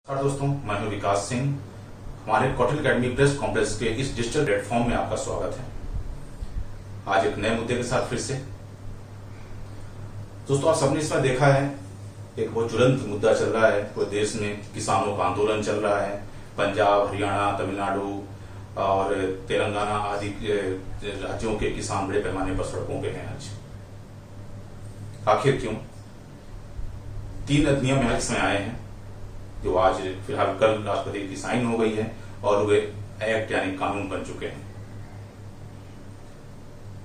नमस्कार दोस्तों, मैं हूं विकास सिंह। हमारे कौटिल्य एकेडमी प्रेस कॉम्प्लेक्स के इस डिजिटल प्लेटफॉर्म में आपका स्वागत है। आज एक नए मुद्दे के साथ फिर से दोस्तों, आप सबने इसमें देखा है एक बहुत ज्वलंत मुद्दा चल रहा है। पूरे देश में किसानों का आंदोलन चल रहा है। पंजाब, हरियाणा, तमिलनाडु और तेलंगाना आदि राज्यों के किसान बड़े पैमाने पर सड़कों पे हैं आज। आखिर क्यों? 3 अधिनियम इसमें आए हैं जो आज फिलहाल कल राष्ट्रपति की साइन हो गई है और वे एक्ट यानी कानून बन चुके हैं।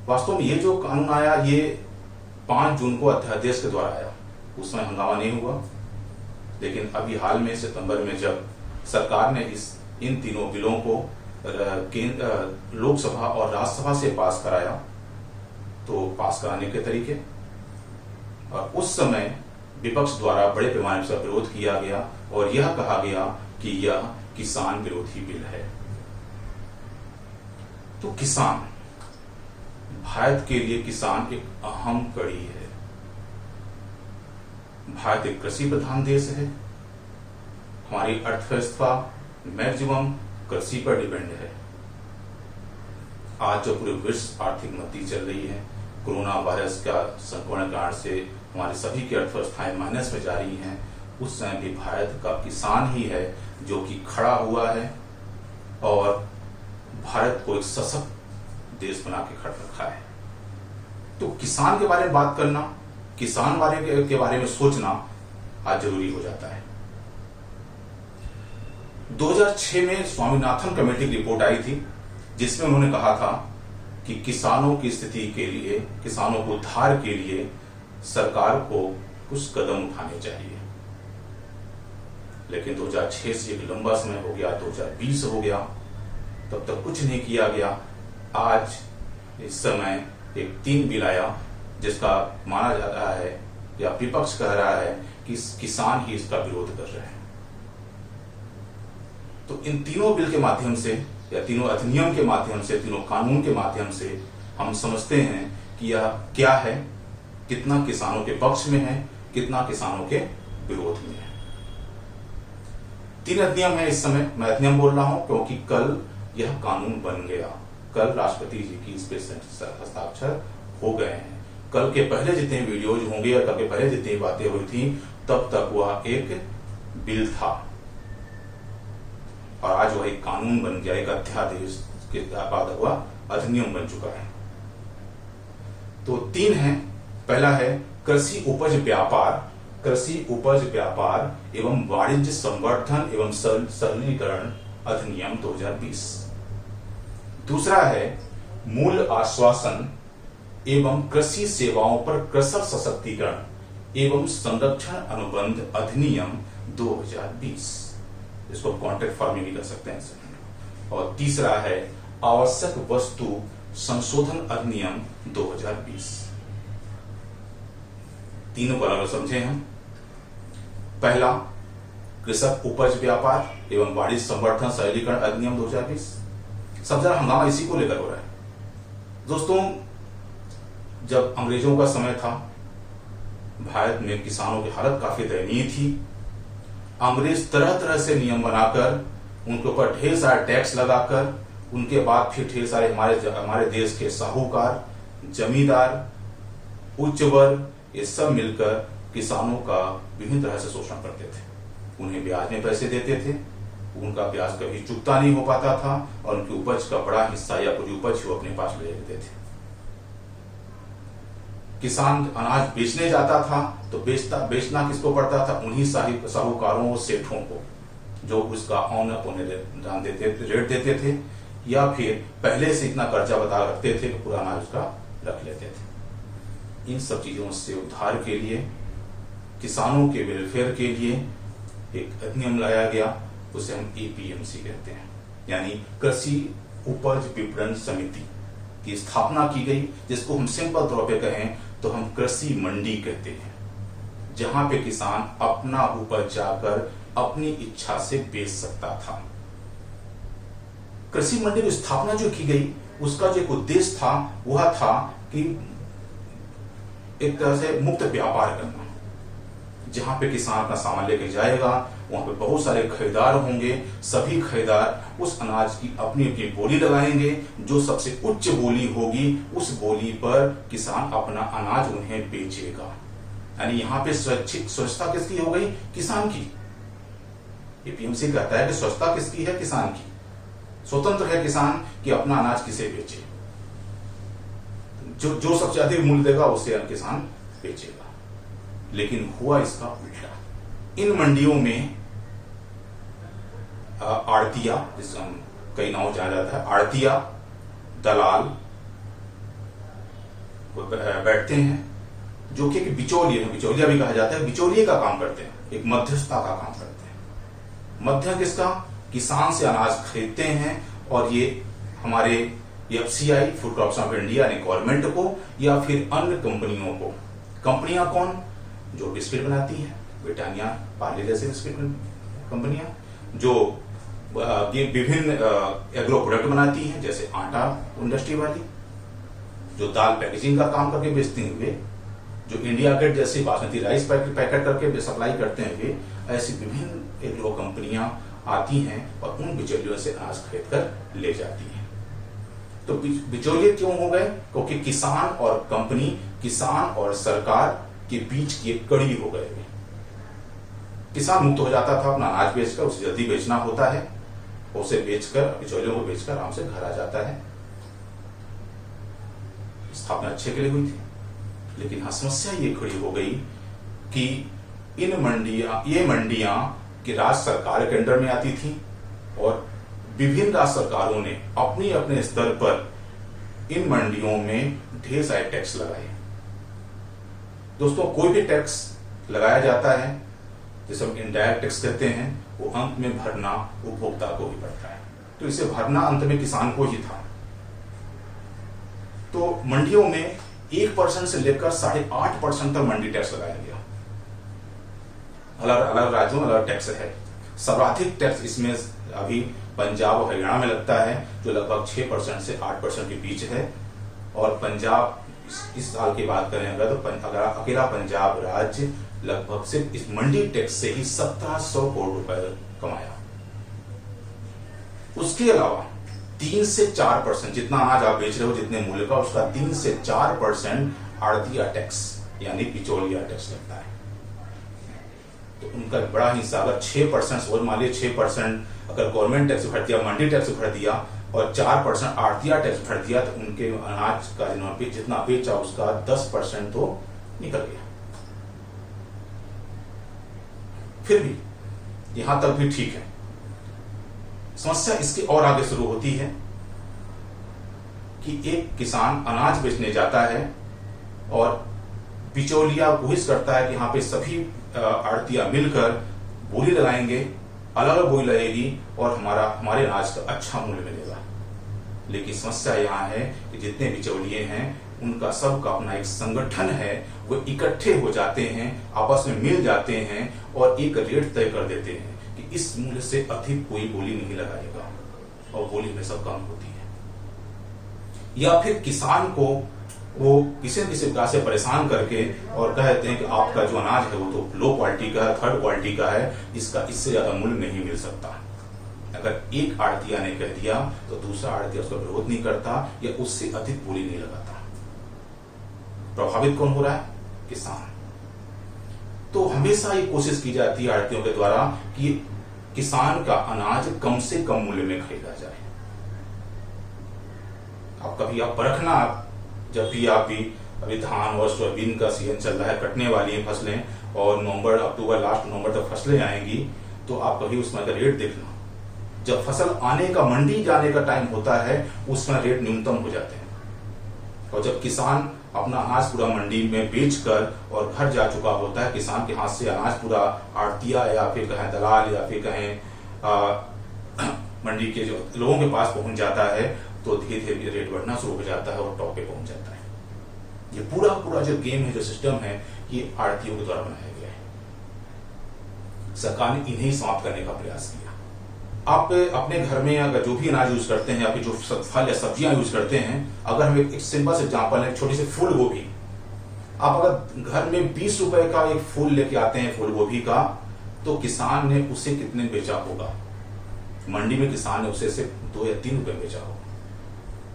वास्तव में ये जो कानून आया ये 5 जून को अध्यादेश के द्वारा आया। उसमें हंगामा नहीं हुआ, लेकिन अभी हाल में सितंबर में जब सरकार ने इन तीनों बिलों को लोकसभा और राज्यसभा से पास कराया तो पास कराने के तरीके और उस समय विपक्ष द्वारा बड़े पैमाने पर विरोध किया गया और यह कहा गया कि यह किसान विरोधी बिल है। तो किसान, भारत के लिए किसान एक अहम कड़ी है। भारत एक कृषि प्रधान देश है। हमारी अर्थव्यवस्था मैक्सिमम कृषि पर डिपेंड है। आज जो पूरे विश्व आर्थिक मंदी चल रही है, कोरोना वायरस का संक्रमण कारण से हमारी सभी की अर्थव्यवस्थाएं माइनस में जा रही हैं, उस समय भी भारत का किसान ही है जो कि खड़ा हुआ है और भारत को एक सशक्त देश बना के खड़ा रखा है। तो किसान के बारे में बात करना, किसान के बारे में सोचना आज जरूरी हो जाता है। 2006 में स्वामीनाथन कमेटी की रिपोर्ट आई थी जिसमें उन्होंने कहा था कि किसानों की स्थिति के लिए, किसानों को उद्धार के लिए सरकार को कुछ कदम उठाने चाहिए। लेकिन 2006 से एक लंबा समय हो गया, 2020 हो गया, तब तक कुछ नहीं किया गया। आज इस समय एक 3 बिल आया जिसका माना जा रहा है या विपक्ष कह रहा है कि किसान ही इसका विरोध कर रहे हैं। तो इन तीनों बिल के माध्यम से या तीनों अधिनियम के माध्यम से, तीनों कानून के माध्यम से हम समझते हैं कि यह क्या है, कितना किसानों के पक्ष में है, कितना किसानों के विरोध में है। 3 अधिनियम है इस समय। मैं अधिनियम बोल रहा हूं क्योंकि कल यह कानून बन गया। कल राष्ट्रपति जी की इस पर हस्ताक्षर हो गए हैं। कल के पहले जितने वीडियोज होंगे या कल के पहले जितनी बातें हुई थी तब तक वह एक बिल था और आज वह एक कानून बन गया, एक अध्यादेश के बाद वह अधिनियम बन चुका है। तो 3 हैं। पहला है कृषि उपज व्यापार, कृषि उपज व्यापार एवं वाणिज्य संवर्धन एवं सरलीकरण अधिनियम 2020। दूसरा है मूल्य आश्वासन एवं कृषि सेवाओं पर कृषक सशक्तिकरण एवं संरक्षण अनुबंध अधिनियम 2020। इसको कॉन्ट्रैक्ट फार्मिंग भी कर सकते हैं। और तीसरा है आवश्यक वस्तु संशोधन अधिनियम 2020। तीनों को अलग समझे हम। पहला कृषक उपज व्यापार एवं वाणिज्य संवर्धन सरलीकरण अधिनियम 2020। सब जरा हंगामा इसी को लेकर हो रहा है। दोस्तों, जब अंग्रेजों का समय था भारत में किसानों की हालत काफी दयनीय थी। अंग्रेज तरह तरह से नियम बनाकर उनके ऊपर ढेर सारा टैक्स लगाकर, उनके बाद फिर ढेर सारे हमारे देश के साहूकार, जमींदार, उच्च वर्ग, ये सब मिलकर किसानों का विभिन्न तरह से शोषण करते थे। उन्हें ब्याज में पैसे देते थे, उनका ब्याज कभी चुकता नहीं हो पाता था और उनकी उपज का बड़ा हिस्सा या कुछ उपज वो अपने पास ले लेते थे। किसान अनाज बेचने जाता था तो बेचना किसको पड़ता था? उन्हीं साहूकारों, सेठों को, जो उसका औना पौने रेट देते थे या फिर पहले से इतना कर्जा बता रखते थे कि पूरा अनाज उसका रख लेते थे। इन सब चीजों से उद्धार के लिए, किसानों के वेलफेयर के लिए एक अधिनियम लाया गया, उसे हम एपीएमसी कहते हैं, यानी कृषि उपज विपणन समिति की स्थापना की गई, जिसको हम सिंपल तौर पे कहें तो हम कृषि मंडी कहते हैं, जहां पे किसान अपना उपज जाकर अपनी इच्छा से बेच सकता था। कृषि मंडी की स्थापना जो की गई उसका जो एक उद्देश्य था वह था कि एक तरह से मुक्त व्यापार करना, जहां पे किसान अपना सामान लेके जाएगा वहां पे बहुत सारे खरीदार होंगे। सभी खरीदार उस अनाज की अपनी अपनी बोली लगाएंगे। जो सबसे उच्च बोली होगी उस बोली पर किसान अपना अनाज उन्हें बेचेगा। यानी यहाँ पे स्वच्छता किसकी हो गई? किसान की। एपीएमसी कहता है कि स्वच्छता किसकी है? किसान की। स्वतंत्र है किसान कि अपना अनाज किसे बेचे। जो सबसे अधिक मूल्य देगा उसे किसान बेचेगा। लेकिन हुआ इसका उल्टा। इन मंडियों में आड़तिया, जिसको हम कई नाम जाना जाता है, आड़तिया, दलाल बैठते हैं, जो कि बिचौलिए, बिचौलिया भी कहा जाता है, बिचौलिए का काम करते हैं, एक मध्यस्थता का काम करते हैं। मध्य किसका? किसान से अनाज खरीदते हैं और ये हमारे FCI, food corporation of India यानी गवर्नमेंट को, या फिर अन्य कंपनियों को। कंपनियां कौन? जो बिस्किट बनाती है, ब्रिटानिया, पार्ले जैसे बिस्किट कंपनियां, जो विभिन्न एग्रो प्रोडक्ट बनाती हैं, जैसे आटा इंडस्ट्री वाली, जो दाल पैकेजिंग का काम करके बेचते हुए, जो इंडिया गेट जैसे बासमती राइस पैकेट करके सप्लाई करते हैं, ऐसी विभिन्न एग्रो कंपनियां आती हैं और उन बिचौलियों से अनाज खरीद कर ले जाती हैं। तो बिचौलिए क्यों हो गए? क्योंकि किसान और कंपनी, किसान और सरकार के बीच की एक कड़ी हो गए। किसान मुक्त हो जाता था अपना अनाज बेचकर, उसे जल्दी बेचना होता है, उसे बेचकर, बिचौलियों को बेचकर आराम से घर आ जाता है। स्थापना अच्छे के लिए हुई थी, लेकिन हाँ समस्या ये खड़ी हो गई कि ये मंडियां कि राज्य सरकार के अंडर में आती थी और विभिन्न राज्य सरकारों ने अपने अपने स्तर पर इन मंडियों में ढेर सारे टैक्स लगाए। दोस्तों, कोई भी टैक्स लगाया जाता है, जिसे हम इनडायरेक्ट टैक्स कहते हैं, वो अंत में भरना उपभोक्ता को ही पड़ता है। तो इसे भरना अंत में किसान को ही था। तो मंडियों में 1% से लेकर 8.5% तक मंडी टैक्स लगाया गया। अलग अलग राज्यों में अलग टैक्स है। सर्वाधिक टैक्स इसमें अभी पंजाब और हरियाणा में लगता है, जो लगभग 6% से 8% के बीच है। और पंजाब, इस साल की बात करें अगर, तो अकेला पंजाब राज्य लगभग सिर्फ इस मंडी टैक्स से ही 1700 करोड़ रुपए कमाया। उसके अलावा 3 से 4% जितना अनाज आप बेच रहे हो, जितने मूल्य का, उसका 3 से 4% आड़तिया टैक्स यानी बिचौलिया टैक्स लगता है। तो उनका बड़ा हिस्सा, अगर 6% और मान लीजिए 6% अगर गवर्नमेंट टैक्स भर दिया, मंडी टैक्स भर दिया और 4% आड़तिया टैक्स भर दिया, तो उनके अनाज का जितना बेचा उसका 10% तो निकल गया। फिर भी यहां तक भी ठीक है। समस्या इसके और आगे शुरू होती है कि एक किसान अनाज बेचने जाता है और बिचौलिया कोशिश करता है कि यहाँ पे सभी आड़तिया मिलकर बोली लगाएंगे, अलग अलग बोली लगेगी और हमारे अनाज का अच्छा मूल्य मिलेगा। लेकिन समस्या यहाँ है कि जितने बिचौलिए हैं उनका सबका अपना एक संगठन है, वो इकट्ठे हो जाते हैं, आपस में मिल जाते हैं और एक रेट तय कर देते हैं कि इस मूल्य से अधिक कोई बोली नहीं लगाएगा, और बोली में सब कम होती है। या फिर किसान को वो किसी न किसी प्रकार से परेशान करके और कहते हैं कि आपका जो अनाज है वो तो लो क्वालिटी का है, थर्ड क्वालिटी का है, इसका इससे ज्यादा मूल्य नहीं मिल सकता। अगर एक आड़तिया ने कह दिया तो दूसरा आड़तिया उसका विरोध नहीं करता या उससे अधिक बोली नहीं लगाता। प्रभावित कौन हो रहा है? किसान। तो हमेशा ये कोशिश की जाती है आड़तियों के द्वारा कि किसान का अनाज कम से कम मूल्य में खरीदा जाए। अब कभी आप परखना, जब भी आप भी अभी धान और सोयाबीन का सीजन चल रहा है, कटने वाली है फसलें और नवंबर अक्टूबर लास्ट नवंबर तक फसलें आएंगी, तो आप कभी उसमें का रेट देखना। जब फसल आने का, मंडी जाने का टाइम होता है, उसमें रेट न्यूनतम हो जाते हैं। और जब किसान अपना अनाज पूरा मंडी में बेचकर और घर जा चुका होता है, किसान के हाथ से अनाज पूरा आड़तिया या फिर कहें दलाल या फिर कहें मंडी के जो लोगों के पास पहुंच जाता है, तो धीरे धीरे रेट बढ़ना शुरू हो जाता है और टॉप पे पहुंच जाता है। ये पूरा जो गेम है, जो सिस्टम है, ये आड़तियों के द्वारा बनाया गया है। सरकार ने इन्हें समाप्त करने का प्रयास किया। आप अपने घर में अगर जो भी अनाज यूज करते हैं या फिर जो फल या सब्जियां यूज करते हैं, अगर हम एक सिंपल से एग्जांपल है, छोटी सी फूल गोभी, आप अगर घर में 20 रुपए का एक फूल लेके आते हैं फूल गोभी का, तो किसान ने उसे कितने बेचा होगा? मंडी में किसान ने उसे सिर्फ 2 या 3 रुपए बेचा होगा।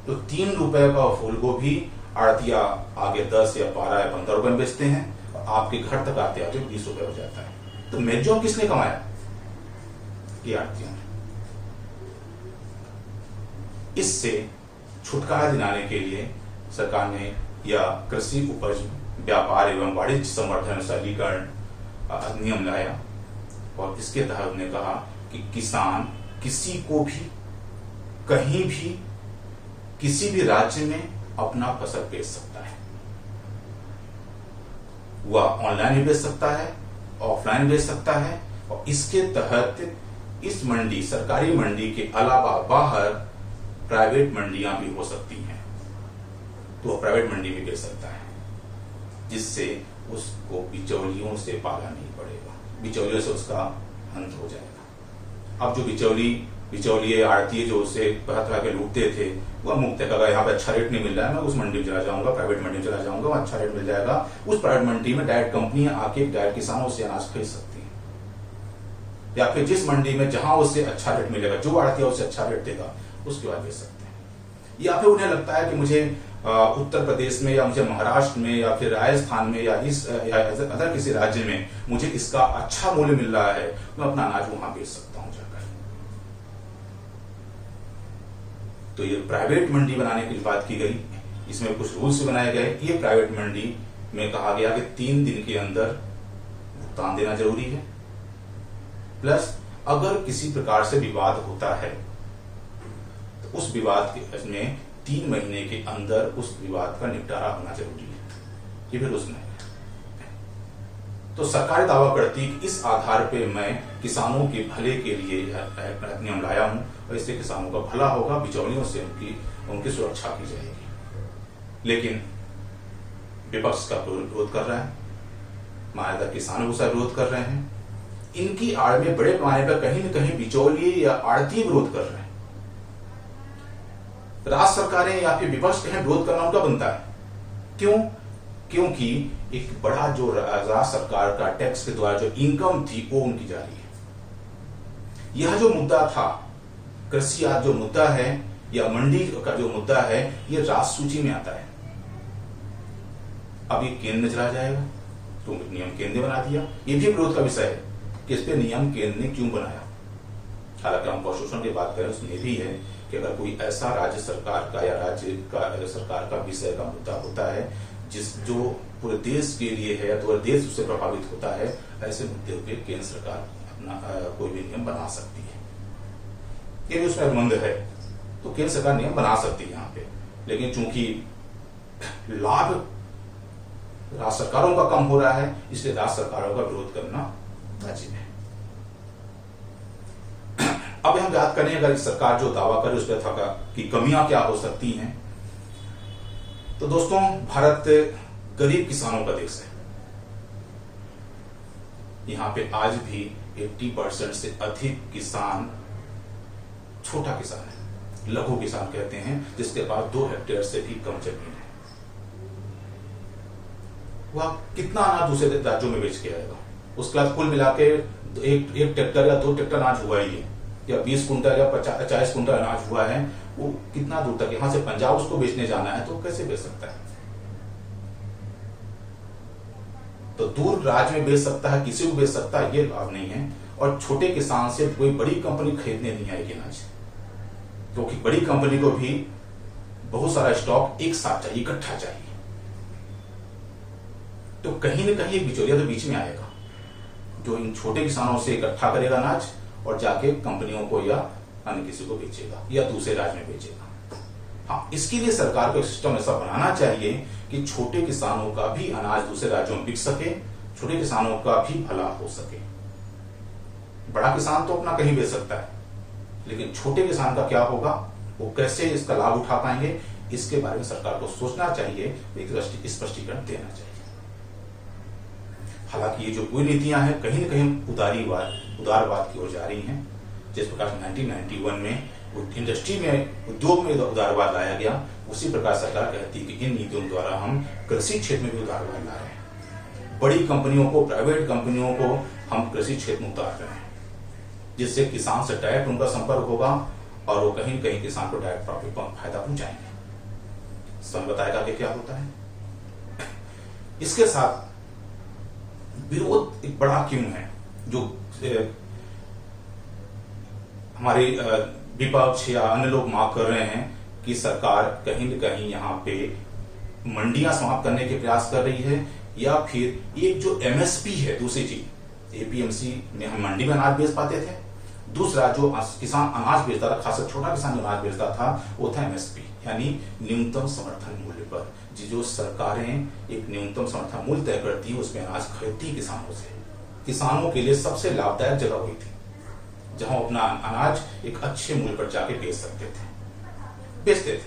तो 3 रुपए का फूल गोभी आड़तिया आगे 10 या 12 या 15 रुपए में बेचते हैं और आपके घर तक आते आते 20 रुपए हो जाता है। तो मैक्सिमम किसने कमाया? ये आड़तियों ने। इससे छुटकारा दिलाने के लिए सरकार ने या कृषि उपज व्यापार एवं वाणिज्य संवर्धन सरलीकरण अधिनियम लाया और इसके तहत ने कहा कि किसान किसी को भी कहीं भी किसी भी राज्य में अपना फसल बेच सकता है। वह ऑनलाइन भी बेच सकता है, ऑफलाइन बेच सकता है और इसके तहत इस मंडी, सरकारी मंडी के अलावा बाहर प्राइवेट मंडियां भी हो सकती हैं, तो वह प्राइवेट मंडी में बेच सकता है, जिससे उसको बिचौलियों से पाला नहीं पड़ेगा, बिचौलियों से उसका अंत हो जाएगा। अब जो बिचौलिए आड़तीय जो उसे तरह के लूटते थे, वह मुक्त है। अगर यहाँ पे अच्छा रेट नहीं मिल रहा है, मैं उस मंडी में चला जाऊंगा, प्राइवेट मंडी में चला जाऊंगा, वहां अच्छा रेट मिल जाएगा। उस प्राइवेट मंडी में डायरेक्ट कंपनियां आके डायरेक्ट किसानों से अनाज खरीद सकती हैं, या फिर जिस मंडी में जहां उससे अच्छा रेट मिलेगा, जो आड़तीय उसे अच्छा रेट देगा, उसके बाद बेच सकते हैं। या फिर उन्हें लगता है कि मुझे उत्तर प्रदेश में या मुझे महाराष्ट्र में या फिर राजस्थान में या अदर किसी राज्य में मुझे इसका अच्छा मूल्य मिल रहा है, मैं अपना अनाज वहां बेच सकता हूं जाकर। तो ये प्राइवेट मंडी बनाने की बात की गई, इसमें कुछ रूल्स बनाए गए। ये प्राइवेट मंडी में कहा गया कि 3 दिन के अंदर भुगतान देना जरूरी है, प्लस अगर किसी प्रकार से विवाद होता है तो उस विवाद में 3 महीने के अंदर उस विवाद का निपटारा होना जरूरी है। ये भी रूल्स में है। तो सरकार दावा करती है कि इस आधार पे मैं किसानों के भले के लिए नियम लाया हूं और इससे किसानों का भला होगा, बिचौलियों से उनकी सुरक्षा की जाएगी। लेकिन विपक्ष का विरोध कर रहा है, मायादार किसान उसका विरोध कर रहे हैं। इनकी आड़ में बड़े पैमाने पर कहीं न कहीं बिचौलिए या आड़ती विरोध कर रहे हैं। राज्य सरकारें या फिर विपक्ष कहें विरोध करना उनका बनता है। क्यों? क्योंकि एक बड़ा जो राज्य सरकार का टैक्स के द्वारा जो इनकम थी वो उनकी जा रही है। यह जो मुद्दा था, कृषि आज जो मुद्दा है या मंडी का जो मुद्दा है, ये राज्य सूची में आता है। अब ये केंद्र में चला जाएगा, तो नियम केंद्र ने बना दिया। ये भी विरोध का विषय है कि इस पे नियम केंद्र ने क्यों बनाया। हालांकि हम शोषण की बात करें उसमें भी है कि अगर कोई ऐसा राज्य सरकार का या राज्य का सरकार का विषय का मुद्दा होता है जो पूरे देश के लिए है या पूरे देश उससे प्रभावित होता है, ऐसे मुद्दे पे केंद्र सरकार अपना कोई भी नियम बना सकती है। ये भी उसमें अनुबंध है, तो केंद्र सरकार नियम बना सकती है यहाँ पे। लेकिन चूंकि लाभ राज्य सरकारों का कम हो रहा है, इसलिए राज्य सरकारों का विरोध करना वाजिब है। अब हम बात करें अगर सरकार जो दावा करे उस पर कि कमियां क्या हो सकती हैं, तो दोस्तों भारत गरीब किसानों का देश है। यहां पे आज भी 80% से अधिक किसान छोटा किसान है, लघु किसान कहते हैं, जिसके पास 2 हेक्टेयर से भी कम जमीन है। वह कितना अनाज दूसरे राज्यों में बेच के आएगा? उसके बाद कुल मिला के एक ट्रैक्टर या 2 ट्रैक्टर अनाज हुआ ही है, या 20 कुंटल या 50 कुंटल अनाज हुआ है, वो कितना दूर तक, यहां से पंजाब उसको बेचने जाना है तो कैसे बेच सकता है? तो दूर राज्य में बेच सकता है, किसी को बेच सकता है, ये लाभ नहीं है। और छोटे किसान से कोई बड़ी कंपनी खरीदने नहीं आएगी अनाज, क्योंकि बड़ी कंपनी को भी बहुत सारा स्टॉक एक साथ चाहिए, इकट्ठा चाहिए। तो कहीं न कहीं बिचौलिया तो बीच में आएगा, जो इन छोटे किसानों से इकट्ठा करेगा अनाज और जाके कंपनियों को या अन्य किसी को बेचेगा या दूसरे राज्य में बेचेगा। हाँ, इसके लिए सरकार को सिस्टम ऐसा बनाना चाहिए कि छोटे किसानों का भी अनाज दूसरे राज्यों में बिक सके, छोटे किसानों का भी भला हो सके। बड़ा किसान तो अपना कहीं बेच सकता है, लेकिन छोटे किसान का क्या होगा, वो कैसे इसका लाभ उठा पाएंगे, इसके बारे में सरकार को सोचना चाहिए, एक स्पष्टीकरण देना चाहिए। हालांकि ये जो कोई नीतियां हैं कहीं न कहीं उदारवाद की ओर जा रही हैं। जिस प्रकार 1991 में इंडस्ट्री में, उद्योग में उदारवाद लाया गया, उसी प्रकार सरकार कहती है कि इन नीतियों द्वारा हम कृषि क्षेत्र में भी उदारवाद ला रहे हैं। बड़ी कंपनियों को, प्राइवेट कंपनियों को हम कृषि क्षेत्र में उतार रहे हैं, जिससे किसान से डायरेक्ट उनका संपर्क होगा और वो कहीं कहीं किसान को डायरेक्ट प्रॉफिट फायदा पहुंचाएंगे। समय बताएगा कि क्या होता है। इसके साथ विरोध एक बड़ा क्यों है, जो हमारे विपक्ष या अन्य लोग मांग कर रहे हैं कि सरकार कहीं न कहीं यहाँ पे मंडियां समाप्त करने के प्रयास कर रही है, या फिर एक जो एमएसपी है, दूसरी चीज एपीएमसी में हम मंडी में अनाज बेच पाते थे, दूसरा जो किसान अनाज बेचता था, खासकर छोटा किसान जो अनाज बेचता था, वो था एमएसपी, यानी न्यूनतम समर्थन मूल्य पर। जो सरकारें एक न्यूनतम समर्थन मूल्य तय करती है, उसमें अनाज खरीदती किसानों से। किसानों के लिए सबसे लाभदायक जगह हुई थी जहां अपना अनाज एक अच्छे मूल्य पर जाके बेचते थे।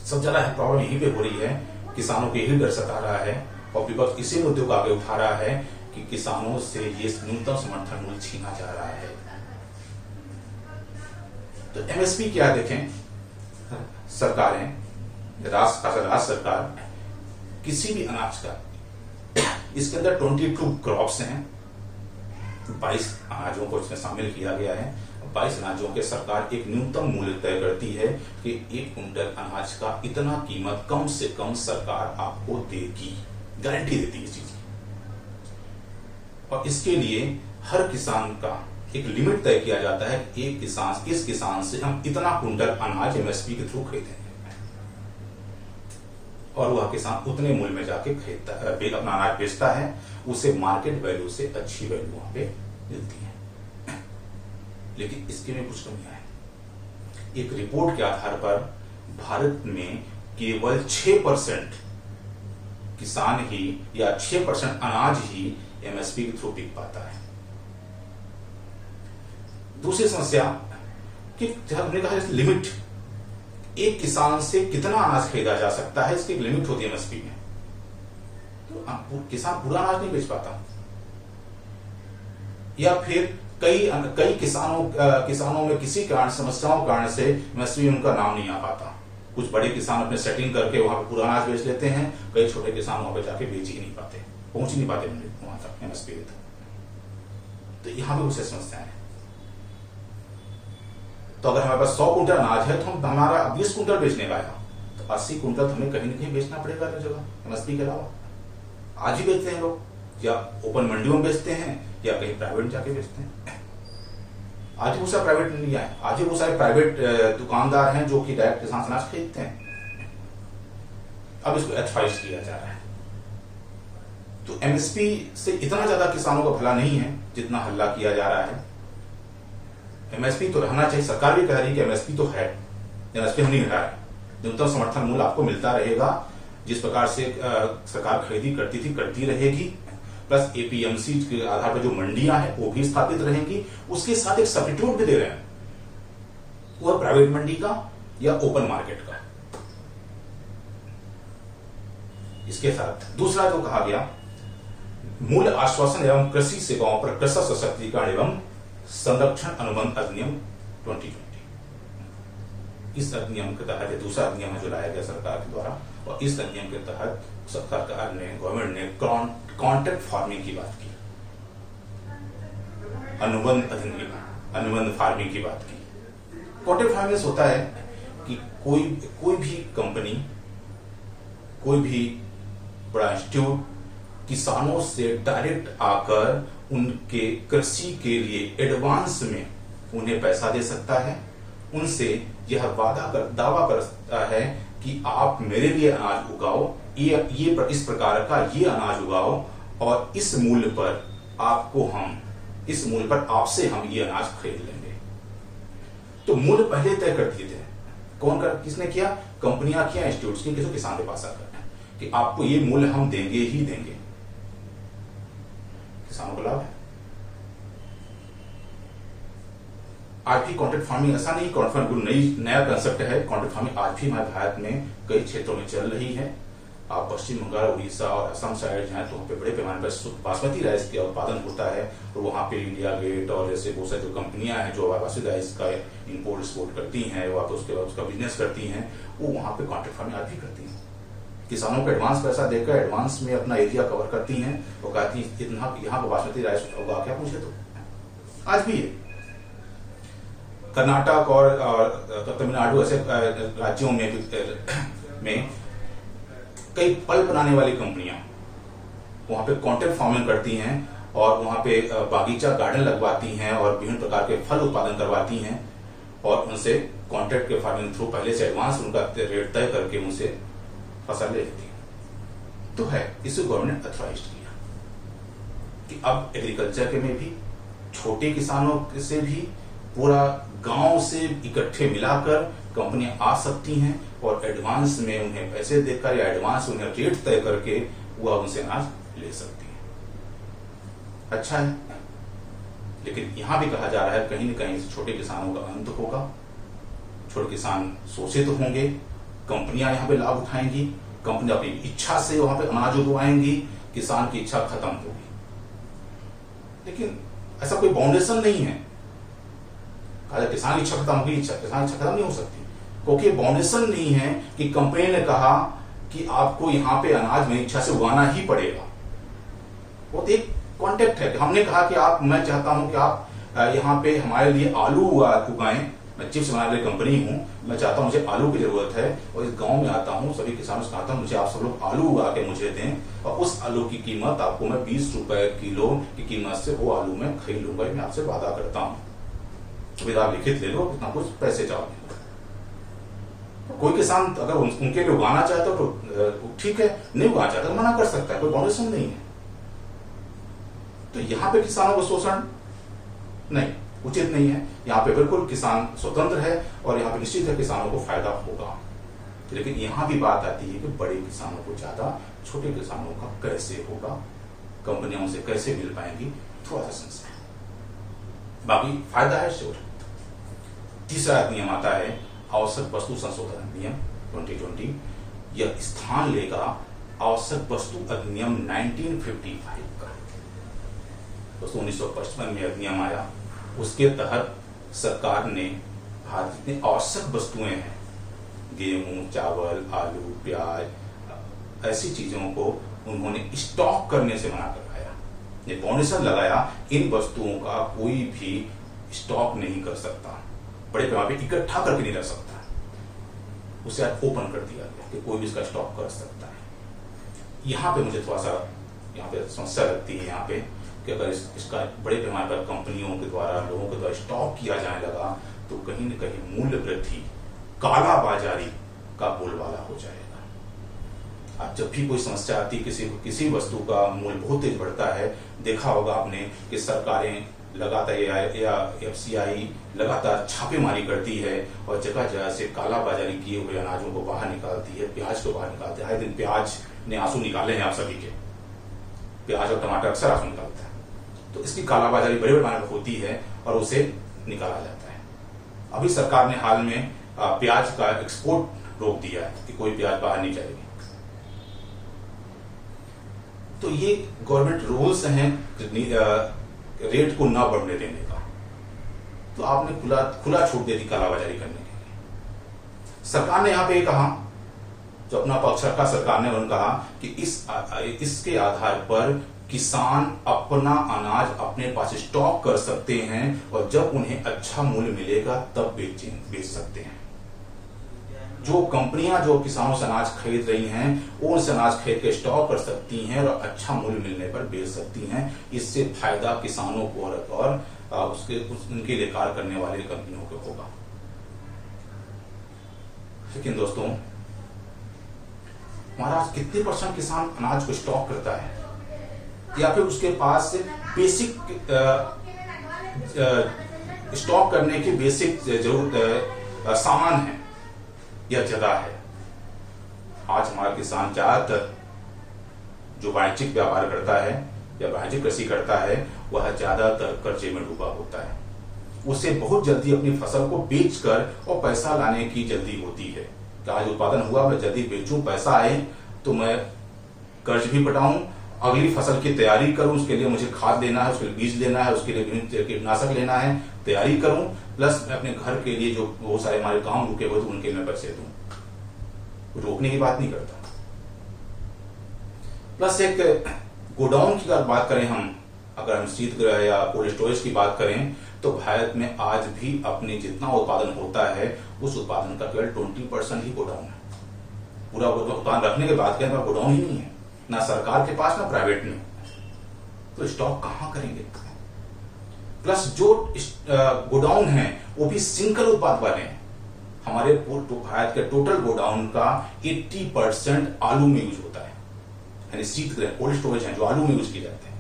सब ज्यादा प्रॉब्लम यहीं पे हो रही है, किसानों के ही डर सता रहा है और विपक्ष इसी मुद्दे को आगे उठा रहा है कि किसानों से ये न्यूनतम समर्थन मूल्य छीना जा रहा है। तो एमएसपी क्या देखें, सरकारें, राज्य सरकार किसी भी अनाज का, इसके अंदर 22 क्रॉप्स हैं, 22 अनाजों को इसमें शामिल किया गया है। 22 अनाजों के सरकार एक न्यूनतम मूल्य तय करती है कि 1 कुंटल अनाज का इतना कीमत कम से कम सरकार आपको देगी, गारंटी देती है इस चीज की। और इसके लिए हर किसान का एक लिमिट तय किया जाता है, एक किसान, इस किसान से हम इतना कुंटल अनाज एमएसपी के थ्रू खरीदेंगे, और वह किसान उतने मूल्य में जाके खरीदता है, अपना अनाज बेचता है, उसे मार्केट वैल्यू से अच्छी वैल्यू वहां पे मिलती है। लेकिन इसके में कुछ कमियां है। एक रिपोर्ट के आधार पर भारत में केवल 6% किसान ही या 6% अनाज ही एमएसपी के थ्रू बिक पाता है। दूसरी समस्या कि हमने कहा लिमिट, एक किसान से कितना अनाज खरीदा जा सकता है, इसकी एक लिमिट होती है एमएसपी में। तो किसान पूरा अनाज नहीं बेच पाता, या फिर कई किसानों में किसी कारण, समस्याओं के कारण से एमएसपी में उनका नाम नहीं आ पाता। कुछ बड़े किसान अपने सेटिंग करके वहां पे पूरा अनाज बेच लेते हैं, कई छोटे किसान वहां पे जाके बेच ही नहीं पाते, पहुंच ही नहीं पाते वहां तक एमएसपी तक। तो यहां पे कुछ समस्याएं हैं। तो अगर हमारे पास 100 कुंटल अनाज है तो हम हमारा 20 कुंटल बेचने का है, तो 80 कुंटल तो हमें कहीं ना कहीं बेचना पड़ेगा हर जगह एमएसपी के अलावा। आज ही बेचते हैं लोग, या ओपन मंडियों में बेचते हैं, या कहीं प्राइवेट जाके बेचते हैं। आज भी बहुत सारे प्राइवेट मंडियां हैं, आज भी बहुत सारे प्राइवेट दुकानदार हैं जो कि डायरेक्ट किसान से अनाज खरीदते हैं। अब इसको एथराइज किया जा रहा है। तो एमएसपी से इतना ज्यादा किसानों का भला नहीं है जितना हल्ला किया जा रहा है। एमएसपी तो रहना चाहिए, सरकार भी कह रही है कि एमएसपी तो है, एमएसपी हम नहीं हटा रहे, न्यूनतम समर्थन मूल्य आपको मिलता रहेगा, जिस प्रकार से सरकार खरीदी करती थी करती रहेगी, प्लस एपीएमसी के आधार पर जो मंडियां हैं वो भी स्थापित रहेंगी। उसके साथ एक सब्स्टिट्यूट भी दे रहे हैं, वो प्राइवेट मंडी का या ओपन मार्केट का। इसके साथ दूसरा जो कहा गया, मूल्य आश्वासन एवं कृषि सेवाओं पर कृषक सशक्तिकरण एवं संरक्षण अनुबंध अधिनियम 2020। इस अधिनियम के तहत दूसरा अधिनियम जो लाया गया सरकार के द्वारा, और इस अधिनियम के तहत सरकार ने, गवर्नमेंट ने कॉन्ट्रैक्ट फार्मिंग की बात की, अनुबंध फार्मिंग की बात की। कॉन्ट्रैक्ट फार्मिंग होता है कि कोई भी कंपनी, कोई भी बड़ा इंस्टीट्यूट किसानों से डायरेक्ट आकर उनके कृषि के लिए एडवांस में उन्हें पैसा दे सकता है, उनसे यह दावा करता है कि आप मेरे लिए अनाज उगाओ, ये इस प्रकार का ये अनाज उगाओ, और इस मूल्य पर आपसे हम ये अनाज खरीद लेंगे। तो मूल्य पहले तय कर दिए थे। किसने किया? कंपनियां किया, इंस्टीट्यूट्स की, किसान के पास आकर कि आपको ये मूल्य हम देंगे ही देंगे। किसानों को लाभ है। आज भी कॉन्ट्रैक्ट फार्मिंग ऐसा नहीं, कॉन्ट्रैक्ट फार्मिंग नया कंसेप्ट है। कॉन्ट्रैक्ट फार्मिंग आज भी हमारे भारत में कई क्षेत्रों में चल रही है। आप पश्चिम बंगाल, उड़ीसा और असम साइड जाए तो वहाँ पे बड़े पैमाने पर बासमती राइस का उत्पादन होता है, और वहाँ पे इंडिया गेट और जैसे बहुत सारी जो कंपनियां हैं जो बासमती राइस का इंपोर्ट एक्सपोर्ट करती हैं, वो उसका बिजनेस करती हैं, वो वहाँ पे कॉन्ट्रैक्ट फार्मिंग आज भी करती हैं। किसानों को एडवांस पैसा देकर एडवांस में अपना एरिया कवर करती हैं और कहती हैं इतना यहाँ पर बासमती राइस उगा क्या मुझे तो। आज भी है कर्नाटक और तमिलनाडु ऐसे राज्यों में कई पल्प बनाने वाली कंपनियां वहां पे कॉन्ट्रैक्ट फार्मिंग करती हैं और वहां पे बागीचा गार्डन लगवाती हैं और विभिन्न प्रकार के फल उत्पादन करवाती हैं और उनसे कॉन्ट्रैक्ट के फार्मिंग थ्रू पहले से एडवांस उनका रेट तय करके उनसे फसल ले लेती है। तो है इसे गवर्नमेंट ने अथॉराइज किया कि अब एग्रीकल्चर के में भी छोटे किसानों से भी पूरा गांव से इकट्ठे मिलाकर कंपनियां आ सकती हैं और एडवांस में उन्हें पैसे देकर या एडवांस उन्हें रेट तय करके वह उनसे अनाज ले सकती है। अच्छा है, लेकिन यहां भी कहा जा रहा है कहीं न कहीं छोटे किसानों का अंत होगा, छोटे किसान शोषित होंगे, कंपनियां यहां पे लाभ उठाएंगी, कंपनी अपनी इच्छा से वहां पे अनाज उगवाएंगी, किसान की इच्छा खत्म होगी। लेकिन ऐसा कोई बाउंडेशन नहीं है, किसान की इच्छा खत्म होगी, किसान की इच्छा खत्म नहीं हो सकती, क्योंकि बाउंडेशन नहीं है कि कंपनी ने कहा कि आपको यहाँ पे अनाज मेरी इच्छा से उगाना ही पड़ेगा। वो तो एक कॉन्टेक्ट है, हमने कहा कि आप, मैं चाहता हूं कि आप यहाँ पे हमारे लिए आलू उगाएं, मैं चिप्स बनाने वाली कंपनी हूं, मैं चाहता हूं मुझे आलू की जरूरत है और इस गांव में आता हूं, सभी किसानों से कहता हूं मुझे आप सब लोग आलू उगा के मुझे दें और उस आलू की कीमत आपको मैं 20 रुपए किलो की कीमत से वो आलू मैं खरीद लूंगा, मैं आपसे वादा करता हूं, आप लिखित ले लो, कितना कुछ पैसे चाहोगे। कोई किसान अगर उनके लिए उगाना चाहता तो ठीक है, नहीं उगाना चाहता तो मना कर सकता है, कोई बाउंडेशन नहीं है। तो यहाँ पे किसानों को शोषण नहीं, उचित नहीं है। यहाँ पे बिल्कुल किसान स्वतंत्र है और यहाँ पे निश्चित है किसानों को फायदा होगा। लेकिन यहाँ भी बात आती है कि बड़े किसानों को ज्यादा, छोटे किसानों का कैसे होगा, कंपनियों से कैसे मिल पाएंगी, थोड़ा सा संशय। बाकी फायदा है श्योर। तीसरा अधिनियम आता है आवश्यक वस्तु संशोधन अधिनियम 2020। यह स्थान लेगा आवश्यक वस्तु अधिनियम 1955 का। दोस्तों 1955 में अधिनियम आया, उसके तहत सरकार ने भारत में आवश्यक वस्तुएं हैं, गेहूं, चावल, आलू, प्याज, ऐसी चीजों को उन्होंने स्टॉक करने से मना करवाया। ये बाउंडेशन लगाया, इन वस्तुओं का कोई भी स्टॉक नहीं कर सकता, बड़े पैमाने पे इकट्ठा करके नहीं रख सकता। उसे आज ओपन कर दिया गया कि कोई भी इसका स्टॉक कर सकता है। यहाँ पे मुझे थोड़ा सा यहाँ पे समस्या लगती है यहाँ पे कि अगर इसका बड़े पैमाने पर कंपनियों के द्वारा, लोगों के द्वारा स्टॉक किया जाने लगा तो कहीं न कहीं मूल्य वृद्धि, काला बाजारी का बोलबाला हो जाएगा। अब जब भी कोई समस्या आती है, किसी वस्तु का मूल्य बहुत तेज बढ़ता है, देखा होगा आपने कि सरकारें लगातार या FCI लगातार छापेमारी करती है और जगह जगह से काला बाजारी किए हुए अनाजों को बाहर निकालती है, प्याज को बाहर निकालती है। हर दिन प्याज ने आंसू निकाले हैं आप सभी के, प्याज और टमाटर अक्सर आंसू निकालता है। तो इसकी कालाबाजारी बड़े पैमाने पर होती है और उसे निकाला जाता है। अभी सरकार ने हाल में प्याज का एक्सपोर्ट रोक दिया है कि कोई प्याज बाहर नहीं जाएगी। तो ये गवर्नमेंट रूल्स हैं रेट को ना बढ़ने देने का, तो आपने खुला छूट दे दी कालाबाजारी करने के लिए। सरकार ने यहाँ पे कहा, जो अपना पक्ष रखा सरकार ने, उन्होंने कहा कि इसके आधार पर किसान अपना अनाज अपने पास स्टॉक कर सकते हैं और जब उन्हें अच्छा मूल्य मिलेगा तब बेच सकते हैं। जो कंपनियां जो किसानों से अनाज खरीद रही हैं वो उनसे अनाज खरीद के स्टॉक कर सकती हैं और अच्छा मूल्य मिलने पर बेच सकती हैं। इससे फायदा किसानों को और उनके लिए कार्य करने वाली कंपनियों को होगा। लेकिन दोस्तों, हमारा कितने % किसान अनाज को स्टॉक करता है या फिर उसके पास बेसिक स्टॉक करने की बेसिक जरूरत सामान है या ज्यादा है? आज हमारा किसान ज्यादातर जो वाणिज्यिक व्यापार करता है या वाणिज्यिक कृषि करता है वह ज्यादातर कर्जे में डूबा होता है। उसे बहुत जल्दी अपनी फसल को बेचकर और पैसा लाने की जल्दी होती है कि आज उत्पादन हुआ, मैं जल्दी बेचूं, पैसा आए तो मैं कर्ज भी पटाऊं, अगली फसल की तैयारी करूं, उसके लिए मुझे खाद देना है, उसके लिए बीज लेना है, उसके लिए विभिन्न कीटनाशक लेना है, तैयारी करूं, प्लस मैं अपने घर के लिए जो बहुत सारे हमारे काम रुके हुए तो उनके लिए पैसे दूं। रोकने की बात नहीं करता, प्लस एक गोडाउन की अगर बात करें हम, अगर हम शीतगृह या कोल्ड स्टोरेज की बात करें, तो भारत में आज भी अपने जितना उत्पादन होता है उस उत्पादन का केवल 20% ही गोडाउन है। पूरा उत्पादन रखने के बाद क्या गोडाउन ही नहीं है, ना सरकार के पास ना प्राइवेट में, तो स्टॉक कहां करेंगे। प्लस जो गोडाउन है वो भी सिंगल उत्पाद वाले हैं। हमारे भारत के टोटल गोडाउन का 80% आलू में यूज होता है, यानी शीतगृह कोल्ड स्टोरेज है जो आलू में यूज किए जाते हैं।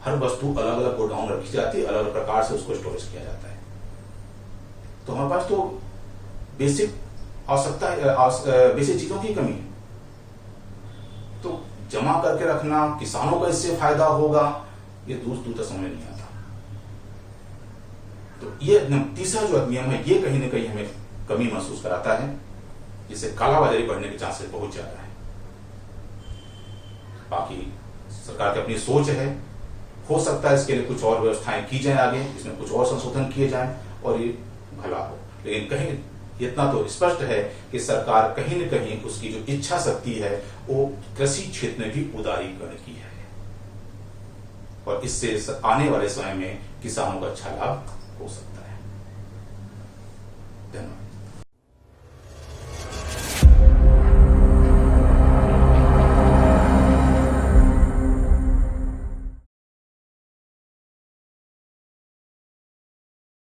हर वस्तु अलग अलग गोडाउन रखी जाती है, अलग अलग प्रकार से उसको स्टोरेज किया जाता है। तो हमारे पास तो बेसिक आवश्यकता, बेसिक चीजों की कमी है। तो जमा करके रखना, किसानों का इससे फायदा होगा, ये दूर दूर तक समझ नहीं आता। तो ये तीसरा जो अधिनियम है ये कहीं ना कहीं हमें कमी महसूस कराता है, जिससे कालाबाजारी बढ़ने के चांसेस बहुत ज्यादा है। बाकी सरकार की अपनी सोच है, हो सकता है इसके लिए कुछ और व्यवस्थाएं की जाए आगे, इसमें कुछ और संशोधन किए जाएं और ये भला हो। लेकिन कहीं इतना तो स्पष्ट है कि सरकार कहीं न कहीं उसकी जो इच्छा शक्ति है वो कृषि क्षेत्र में भी उदारीकरण की है, और इससे आने वाले समय में किसानों का अच्छा लाभ हो सकता है। धन्यवाद।